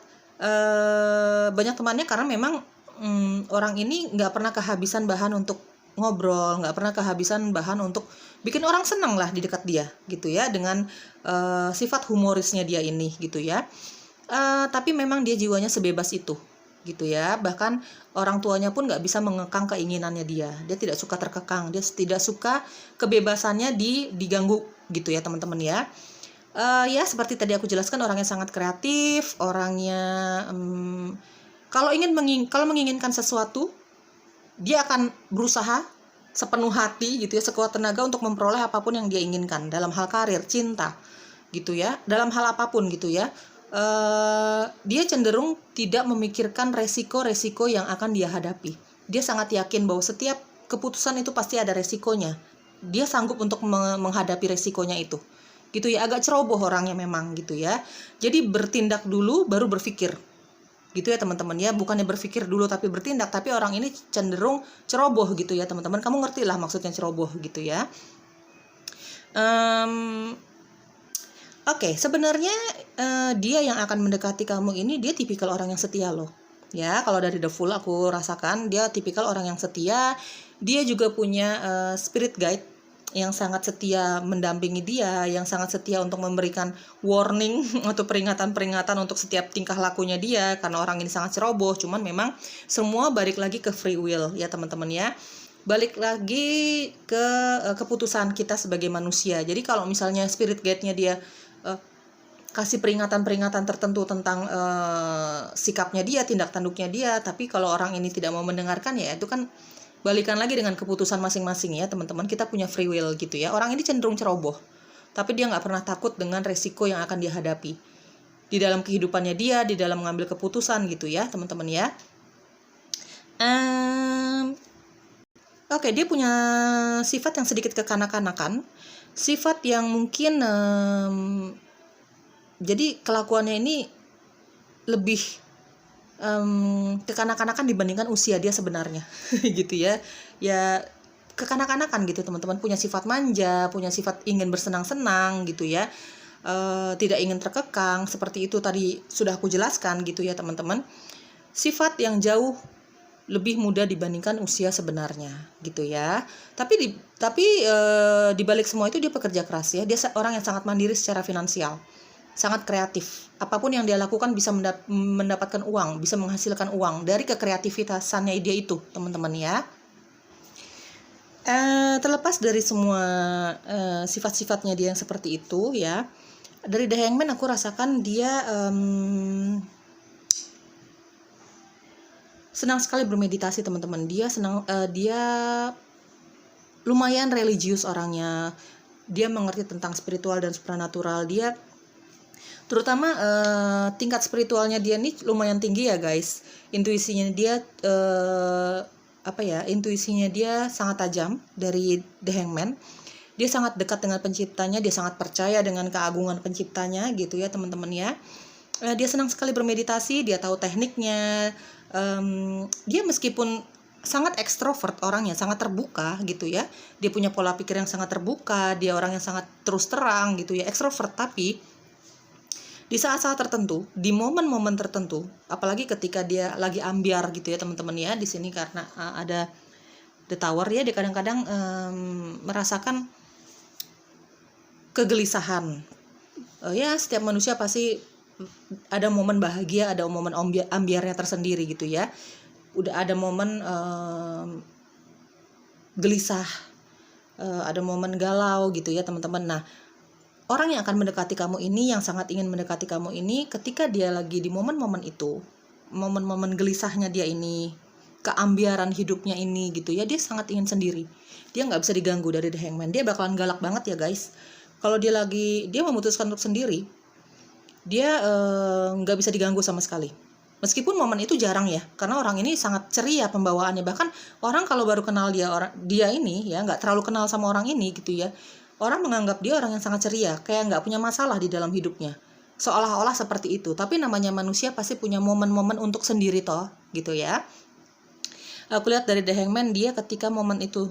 banyak temannya karena memang orang ini nggak pernah kehabisan bahan untuk ngobrol, nggak pernah kehabisan bahan untuk bikin orang senang lah di dekat dia gitu ya, dengan sifat humorisnya dia ini gitu ya. Tapi memang dia jiwanya sebebas itu gitu ya. Bahkan orang tuanya pun nggak bisa mengekang keinginannya dia tidak suka terkekang, dia tidak suka kebebasannya diganggu gitu ya teman-teman ya. Ya seperti tadi aku jelaskan, orangnya sangat kreatif, orangnya kalau menginginkan sesuatu, dia akan berusaha sepenuh hati gitu ya, sekuat tenaga untuk memperoleh apapun yang dia inginkan dalam hal karir, cinta gitu ya, dalam hal apapun gitu ya. Dia cenderung tidak memikirkan resiko-resiko yang akan dia hadapi. Dia sangat yakin bahwa setiap keputusan itu pasti ada resikonya. Dia sanggup untuk menghadapi resikonya itu gitu ya. Agak ceroboh orangnya memang gitu ya. Jadi bertindak dulu baru berpikir gitu ya teman-teman ya, bukannya berpikir dulu tapi bertindak. Tapi orang ini cenderung ceroboh gitu ya teman-teman, kamu ngerti lah maksudnya ceroboh gitu ya. Oke, sebenarnya dia yang akan mendekati kamu ini, dia tipikal orang yang setia loh ya. Kalau dari The Fool aku rasakan dia tipikal orang yang setia. Dia juga punya spirit guide yang sangat setia mendampingi dia, yang sangat setia untuk memberikan warning atau peringatan-peringatan untuk setiap tingkah lakunya dia, karena orang ini sangat ceroboh. Cuman memang semua balik lagi ke free will ya teman-teman ya, balik lagi ke keputusan kita sebagai manusia. Jadi kalau misalnya spirit guide-nya dia kasih peringatan-peringatan tertentu tentang sikapnya dia, tindak tanduknya dia, tapi kalau orang ini tidak mau mendengarkan, ya itu kan balikan lagi dengan keputusan masing-masing ya teman-teman. Kita punya free will gitu ya. Orang ini cenderung ceroboh, tapi dia nggak pernah takut dengan resiko yang akan dia hadapi di dalam kehidupannya dia, di dalam mengambil keputusan gitu ya teman-teman ya. Oke, dia punya sifat yang sedikit kekanak-kanakan, sifat yang mungkin jadi kelakuannya ini lebih kekanak-kanakan dibandingkan usia dia sebenarnya gitu ya. Ya kekanak-kanakan gitu teman-teman, punya sifat manja, punya sifat ingin bersenang-senang gitu ya. tidak ingin terkekang, seperti itu tadi sudah aku jelaskan gitu ya teman-teman. Sifat yang jauh lebih muda dibandingkan usia sebenarnya gitu ya. Tapi di balik semua itu dia pekerja keras ya. Dia orang yang sangat mandiri secara finansial, sangat kreatif. Apapun yang dia lakukan bisa mendapatkan uang, bisa menghasilkan uang dari kekreativitasannya dia itu, teman-teman ya. Terlepas dari semua sifat-sifatnya dia yang seperti itu ya, dari The Hangman aku rasakan dia senang sekali bermeditasi teman-teman. Dia lumayan religius orangnya. Dia mengerti tentang spiritual dan supranatural. Dia terutama tingkat spiritualnya dia nih lumayan tinggi ya guys. Intuisinya dia intuisinya dia sangat tajam dari The Hangman. Dia sangat dekat dengan penciptanya, dia sangat percaya dengan keagungan penciptanya gitu ya teman-teman ya. Dia senang sekali bermeditasi, dia tahu tekniknya. Dia meskipun sangat ekstrovert orangnya, sangat terbuka gitu ya. Dia punya pola pikir yang sangat terbuka, dia orang yang sangat terus terang gitu ya, ekstrovert. Tapi di saat-saat tertentu, di momen-momen tertentu, apalagi ketika dia lagi ambiar gitu ya teman-teman ya, di sini karena ada The Tower ya, dia kadang-kadang merasakan kegelisahan. Ya setiap manusia pasti ada momen bahagia, ada momen ambiarnya tersendiri gitu ya. Udah ada momen gelisah, ada momen galau gitu ya teman-teman. Nah, orang yang akan mendekati kamu ini, yang sangat ingin mendekati kamu ini, ketika dia lagi di momen-momen itu, momen-momen gelisahnya dia ini, keambiaran hidupnya ini gitu ya, dia sangat ingin sendiri. Dia nggak bisa diganggu dari The Hangman. Dia bakalan galak banget ya guys. Kalau dia memutuskan untuk sendiri, dia nggak bisa diganggu sama sekali. Meskipun momen itu jarang ya, karena orang ini sangat ceria pembawaannya. Bahkan orang kalau baru kenal dia ini ya, nggak terlalu kenal sama orang ini gitu ya, orang menganggap dia orang yang sangat ceria, kayak nggak punya masalah di dalam hidupnya, seolah-olah seperti itu. Tapi namanya manusia pasti punya momen-momen untuk sendiri toh gitu ya. Aku lihat dari The Hangman, dia ketika momen itu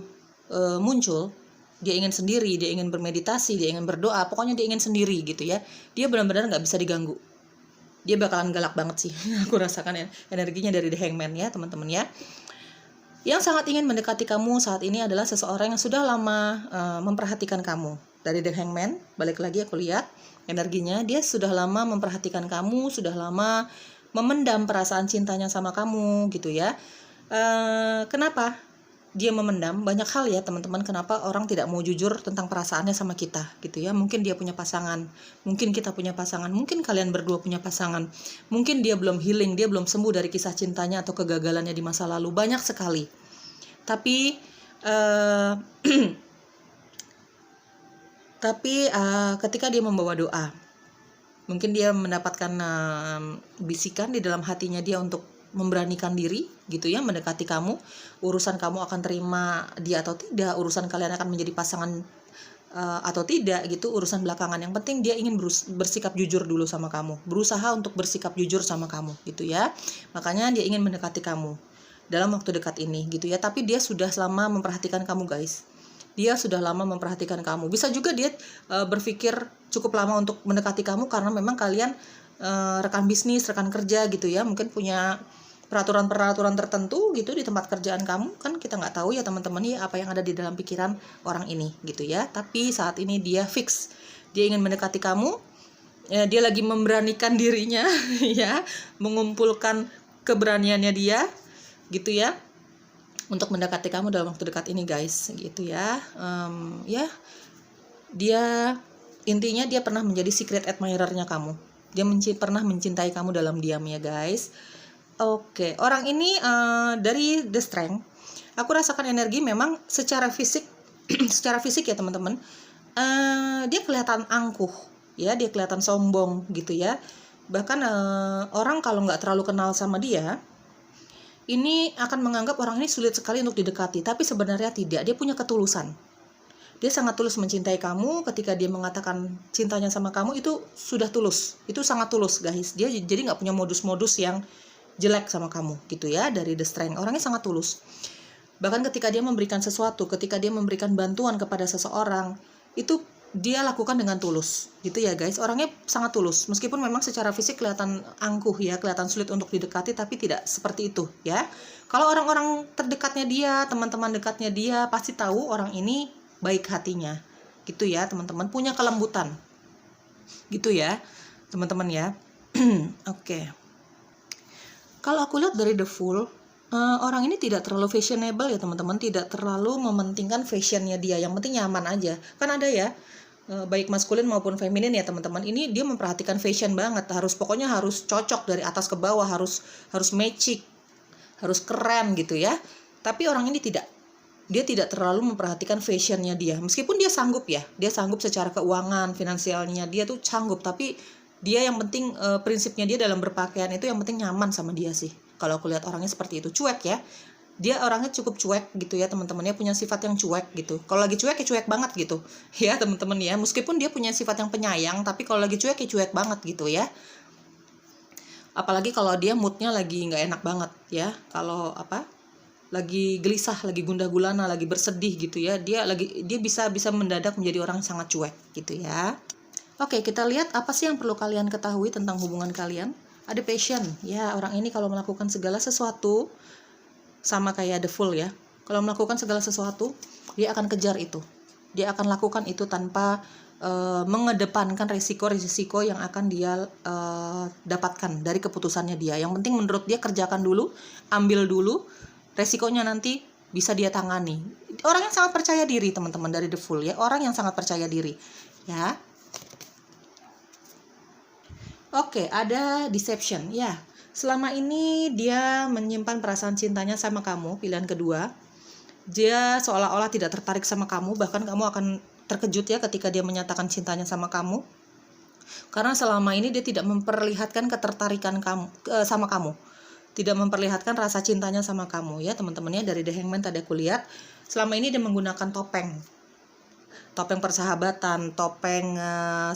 muncul, dia ingin sendiri, dia ingin bermeditasi, dia ingin berdoa, pokoknya dia ingin sendiri gitu ya. Dia benar-benar nggak bisa diganggu. Dia bakalan galak banget sih. Aku rasakan energinya dari The Hangman ya teman-teman ya. Yang sangat ingin mendekati kamu saat ini adalah seseorang yang sudah lama memperhatikan kamu. Dari The Hangman, balik lagi aku lihat energinya, dia sudah lama memperhatikan kamu, sudah lama memendam perasaan cintanya sama kamu gitu ya. Kenapa dia memendam? Banyak hal ya teman-teman, kenapa orang tidak mau jujur tentang perasaannya sama kita gitu ya. Mungkin dia punya pasangan, mungkin kita punya pasangan, mungkin kalian berdua punya pasangan, mungkin dia belum healing, dia belum sembuh dari kisah cintanya atau kegagalannya di masa lalu. Banyak sekali. Tapi ketika dia membawa doa, mungkin dia mendapatkan bisikan di dalam hatinya dia untuk memberanikan diri gitu ya, mendekati kamu. Urusan kamu akan terima dia atau tidak, urusan kalian akan menjadi pasangan atau tidak gitu, urusan belakangan. Yang penting dia ingin bersikap jujur dulu sama kamu, berusaha untuk bersikap jujur sama kamu gitu ya. Makanya dia ingin mendekati kamu dalam waktu dekat ini gitu ya. Tapi dia sudah lama memperhatikan kamu guys. Dia sudah lama memperhatikan kamu. Bisa juga dia berpikir cukup lama untuk mendekati kamu karena memang kalian rekan bisnis, rekan kerja gitu ya. Mungkin punya peraturan-peraturan tertentu gitu di tempat kerjaan kamu. Kan kita nggak tahu ya teman-teman ya apa yang ada di dalam pikiran orang ini gitu ya. Tapi saat ini dia fix, dia ingin mendekati kamu. Dia lagi memberanikan dirinya ya, mengumpulkan keberaniannya dia gitu ya, untuk mendekati kamu dalam waktu dekat ini guys gitu ya. Ya dia intinya dia pernah menjadi secret admirer-nya kamu. Dia pernah mencintai kamu dalam diam ya guys. Oke, orang ini dari The Strength, aku rasakan energi memang secara fisik secara fisik ya teman-teman. Dia kelihatan angkuh ya, dia kelihatan sombong gitu ya. Bahkan orang kalau nggak terlalu kenal sama dia ini akan menganggap orang ini sulit sekali untuk didekati. Tapi sebenarnya tidak, dia punya ketulusan. Dia sangat tulus mencintai kamu. Ketika dia mengatakan cintanya sama kamu, itu sudah tulus, itu sangat tulus guys. Dia jadi nggak punya modus-modus yang jelek sama kamu gitu ya. Dari The Strength, orangnya sangat tulus. Bahkan ketika dia memberikan sesuatu, ketika dia memberikan bantuan kepada seseorang, itu dia lakukan dengan tulus gitu ya guys. Orangnya sangat tulus meskipun memang secara fisik kelihatan angkuh ya, kelihatan sulit untuk didekati, tapi tidak seperti itu ya. Kalau orang-orang terdekatnya dia, teman-teman dekatnya dia pasti tahu orang ini baik hatinya gitu ya teman-teman, punya kelembutan gitu ya teman-teman ya. Oke. Kalau aku lihat dari The Fool, orang ini tidak terlalu fashionable ya teman-teman, tidak terlalu mementingkan fashionnya dia, yang penting nyaman aja. Kan ada ya, baik maskulin maupun feminin ya teman-teman, ini dia memperhatikan fashion banget, pokoknya harus cocok dari atas ke bawah, harus matching, harus keren gitu ya. Tapi orang ini tidak, dia tidak terlalu memperhatikan fashionnya dia, meskipun dia sanggup ya, dia sanggup secara keuangan, finansialnya dia tuh sanggup, tapi dia yang penting prinsipnya dia dalam berpakaian itu yang penting nyaman sama dia sih. Kalau aku lihat orangnya seperti itu, cuek ya. Dia orangnya cukup cuek gitu ya teman-teman, dia punya sifat yang cuek gitu. Kalau lagi cuek ya cuek banget gitu ya teman-teman ya. Meskipun dia punya sifat yang penyayang, tapi kalau lagi cuek ya cuek banget gitu ya. Apalagi kalau dia moodnya lagi nggak enak banget ya. Kalau lagi gelisah, lagi gundah gulana, lagi bersedih gitu ya, dia bisa mendadak menjadi orang yang sangat cuek gitu ya. Oke, kita lihat apa sih yang perlu kalian ketahui tentang hubungan kalian. Ada passion ya, orang ini kalau melakukan segala sesuatu sama kayak The Fool ya, kalau melakukan segala sesuatu dia akan kejar itu, dia akan lakukan itu tanpa mengedepankan resiko yang akan dia dapatkan dari keputusannya dia. Yang penting menurut dia kerjakan dulu, ambil dulu, resikonya nanti bisa dia tangani. Orang yang sangat percaya diri teman-teman dari The Fool ya, orang yang sangat percaya diri ya. Oke, ada deception ya. Selama ini dia menyimpan perasaan cintanya sama kamu, pilihan kedua. Dia seolah-olah tidak tertarik sama kamu, bahkan kamu akan terkejut ya ketika dia menyatakan cintanya sama kamu. Karena selama ini dia tidak memperlihatkan ketertarikan kamu sama kamu. Tidak memperlihatkan rasa cintanya sama kamu ya, teman-temannya. Dari The Hangman tadi aku lihat, selama ini dia menggunakan topeng persahabatan, topeng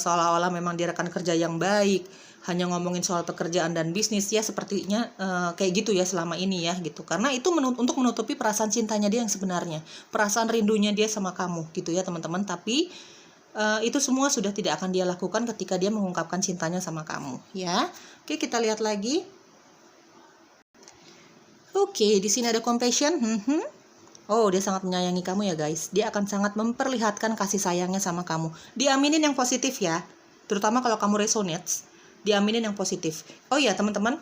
seolah-olah memang dia rekan kerja yang baik, hanya ngomongin soal pekerjaan dan bisnis ya, sepertinya kayak gitu ya selama ini ya gitu. Karena itu untuk menutupi perasaan cintanya dia yang sebenarnya, perasaan rindunya dia sama kamu gitu ya teman-teman. Tapi itu semua sudah tidak akan dia lakukan ketika dia mengungkapkan cintanya sama kamu ya. Oke, kita lihat lagi. Oke, di sini ada compassion. Oh, dia sangat menyayangi kamu ya guys. Dia akan sangat memperlihatkan kasih sayangnya sama kamu. Diaminin yang positif ya. Terutama kalau kamu resonates, diaminin yang positif. Oh ya teman-teman,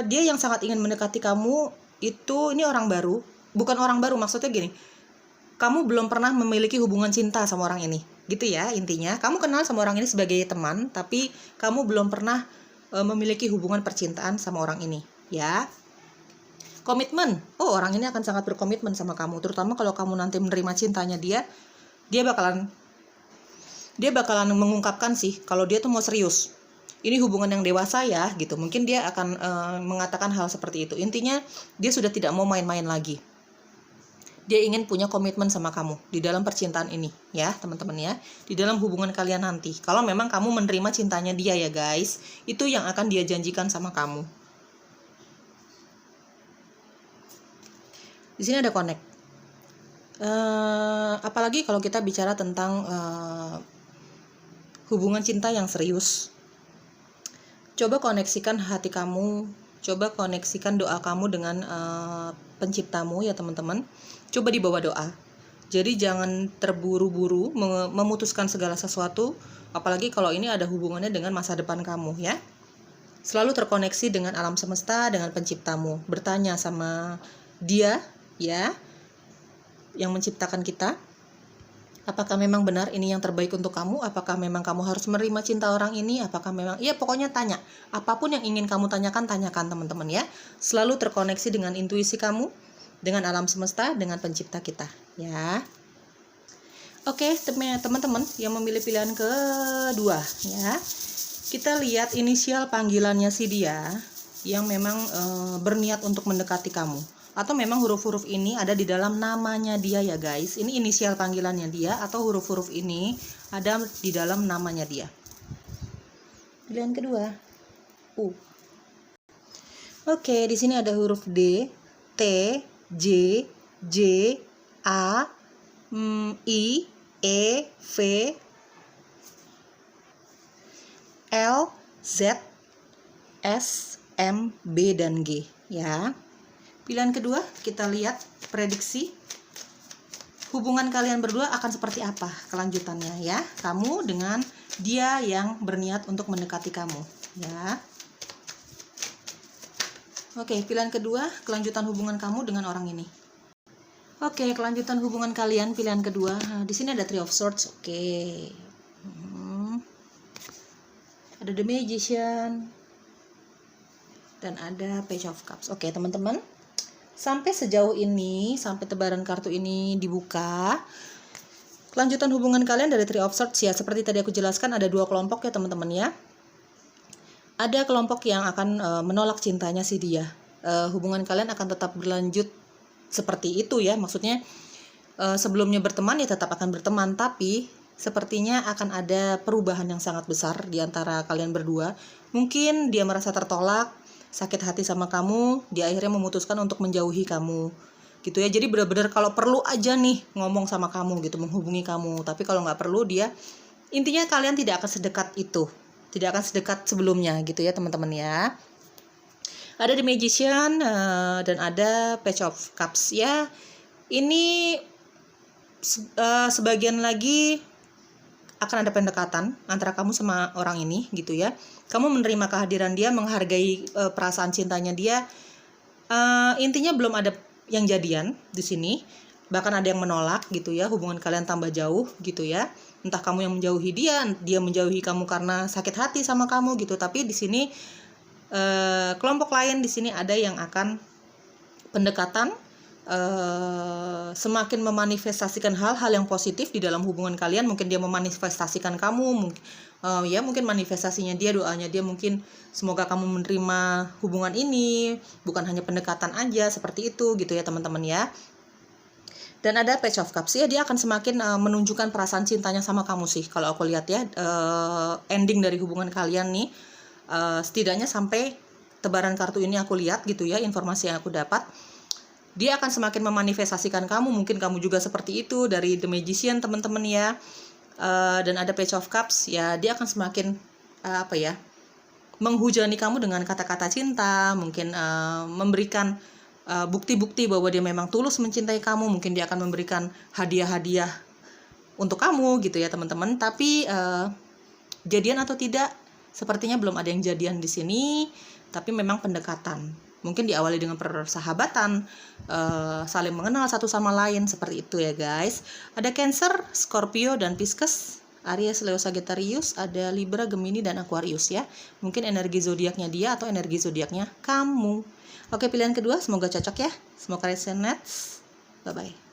dia yang sangat ingin mendekati kamu itu, ini orang baru. Bukan orang baru, maksudnya gini, kamu belum pernah memiliki hubungan cinta sama orang ini gitu ya. Intinya kamu kenal sama orang ini sebagai teman, tapi kamu belum pernah memiliki hubungan percintaan sama orang ini ya. Komitmen, oh orang ini akan sangat berkomitmen sama kamu, terutama kalau kamu nanti menerima cintanya dia bakalan mengungkapkan sih kalau dia tuh mau serius. Ini hubungan yang dewasa ya gitu. Mungkin dia akan mengatakan hal seperti itu. Intinya dia sudah tidak mau main-main lagi. Dia ingin punya komitmen sama kamu di dalam percintaan ini ya teman-teman ya. Di dalam hubungan kalian nanti, kalau memang kamu menerima cintanya dia ya guys, itu yang akan dia janjikan sama kamu. Di sini ada connect. Apalagi kalau kita bicara tentang hubungan cinta yang serius. Coba koneksikan hati kamu, coba koneksikan doa kamu dengan penciptamu ya teman-teman. Coba dibawa doa. Jadi jangan terburu-buru memutuskan segala sesuatu, apalagi kalau ini ada hubungannya dengan masa depan kamu ya. Selalu terkoneksi dengan alam semesta, dengan penciptamu. Bertanya sama dia ya, yang menciptakan kita, apakah memang benar ini yang terbaik untuk kamu? Apakah memang kamu harus menerima cinta orang ini? Apakah memang, ya pokoknya tanya, apapun yang ingin kamu tanyakan teman-teman ya. Selalu terkoneksi dengan intuisi kamu, dengan alam semesta, dengan pencipta kita ya. Oke teman-teman yang memilih pilihan kedua ya, kita lihat inisial panggilannya si dia yang memang berniat untuk mendekati kamu. Atau memang huruf-huruf ini ada di dalam namanya dia ya guys. Ini inisial panggilannya dia atau huruf-huruf ini ada di dalam namanya dia. Pilihan kedua, U. Oke, di sini ada huruf D, T, J, A, I, E, V, L, Z, S, M, B, dan G ya. Pilihan kedua, kita lihat prediksi hubungan kalian berdua akan seperti apa kelanjutannya ya. Kamu dengan dia yang berniat untuk mendekati kamu ya. Oke, pilihan kedua, kelanjutan hubungan kamu dengan orang ini. Oke, kelanjutan hubungan kalian pilihan kedua. Nah, di sini ada Three of Swords. Oke. Ada The Magician dan ada Page of Cups. Oke, teman-teman. Sampai sejauh ini, sampai tebaran kartu ini dibuka, kelanjutan hubungan kalian dari Three of Swords ya, seperti tadi aku jelaskan ada dua kelompok ya teman-teman ya. Ada kelompok yang akan menolak cintanya si dia. Hubungan kalian akan tetap berlanjut seperti itu ya, maksudnya sebelumnya berteman ya tetap akan berteman, tapi sepertinya akan ada perubahan yang sangat besar di antara kalian berdua. Mungkin dia merasa tertolak, sakit hati sama kamu, dia akhirnya memutuskan untuk menjauhi kamu gitu ya. Jadi benar-benar kalau perlu aja nih ngomong sama kamu gitu, menghubungi kamu, tapi kalau nggak perlu dia, intinya kalian tidak akan sedekat itu, tidak akan sedekat sebelumnya gitu ya teman-teman ya. Ada The Magician dan ada Page of Cups ya. Ini sebagian lagi akan ada pendekatan antara kamu sama orang ini gitu ya. Kamu menerima kehadiran dia, menghargai perasaan cintanya dia. Intinya belum ada yang jadian di sini, bahkan ada yang menolak gitu ya. Hubungan kalian tambah jauh gitu ya. Entah kamu yang menjauhi dia menjauhi kamu karena sakit hati sama kamu gitu. Tapi di sini kelompok lain di sini ada yang akan pendekatan, semakin memanifestasikan hal-hal yang positif di dalam hubungan kalian. Mungkin dia memanifestasikan kamu, mungkin manifestasinya dia, doanya dia mungkin semoga kamu menerima hubungan ini, bukan hanya pendekatan aja, seperti itu gitu ya teman-teman ya. Dan ada Page of Cups ya, dia akan semakin menunjukkan perasaan cintanya sama kamu sih kalau aku lihat ya. Ending dari hubungan kalian nih, setidaknya sampai tebaran kartu ini aku lihat gitu ya, informasi yang aku dapat, dia akan semakin memanifestasikan kamu. Mungkin kamu juga seperti itu dari The Magician teman-teman ya. Dan ada Page of Cups ya, dia akan semakin menghujani kamu dengan kata-kata cinta, mungkin memberikan bukti-bukti bahwa dia memang tulus mencintai kamu. Mungkin dia akan memberikan hadiah-hadiah untuk kamu gitu ya teman-teman. Tapi jadian atau tidak, sepertinya belum ada yang jadian di sini, tapi memang pendekatan. Mungkin diawali dengan persahabatan, saling mengenal satu sama lain, seperti itu ya guys. Ada Cancer, Scorpio, dan Pisces, Aries, Leo, Sagittarius, ada Libra, Gemini, dan Aquarius ya. Mungkin energi zodiaknya dia atau energi zodiaknya kamu. Oke, pilihan kedua semoga cocok ya. Semoga resonate. Bye-bye.